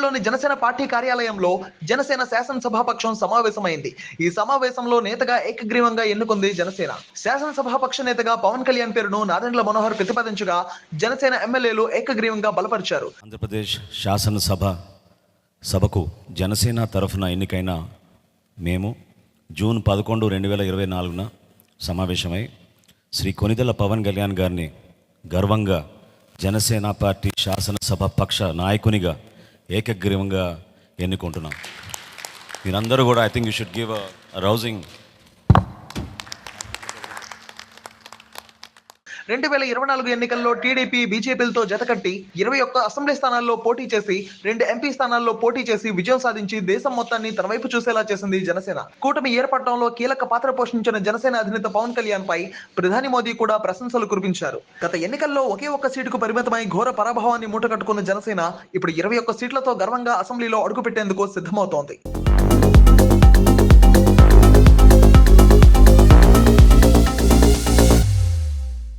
తాడేపల్లిలోని జనసేన పార్టీ కార్యాలయంలో జనసేన శాసనసభాపక్షం సమావేశమైంది. ఈ సమావేశంలో నేతగా ఏకగ్రీవంగా ఎన్నుకుంది జనసేన. శాసనసభాపక్ష నేతగా పవన్ కళ్యాణ్ పేరును నాదెండ్ల మనోహర్ ప్రతిపాదించగా జనసేన ఎమ్మెల్యేలు ఏకగ్రీవంగా బలపరిచారు. ఆంధ్రప్రదేశ్ సభకు జనసేన తరఫున ఎన్నికైన మేము జూన్ 11, 2024 సమావేశమై శ్రీ కొనిదెల పవన్ కళ్యాణ్ గారిని గర్వంగా జనసేన పార్టీ శాసనసభ పక్ష నాయకునిగా ఏకగ్రీవంగా ఎన్నుకుంటున్నాం. మీరందరూ కూడా I think you should give a rousing. 2024 ఎన్నికల్లో టీడీపీ బీజేపీలతో జతకట్టి 21 అసెంబ్లీ స్థానాల్లో పోటీ చేసి 2 ఎంపీ స్థానాల్లో పోటీ చేసి విజయం సాధించి దేశం మొత్తాన్ని తన వైపు చూసేలా చేసింది జనసేన. కూటమి ఏర్పడటంలో కీలక పాత్ర పోషించిన జనసేన అధినేత పవన్ కళ్యాణ్ పై ప్రధాని మోదీ కూడా ప్రశంసలు కురిపించారు. గత ఎన్నికల్లో ఒకే ఒక్క సీటుకు పరిమితమై ఘోర పరాభవాన్ని మూటగట్టుకున్న జనసేన ఇప్పుడు 21 సీట్లతో గర్వంగా అసెంబ్లీలో అడుగుపెట్టేందుకు సిద్ధమవుతోంది.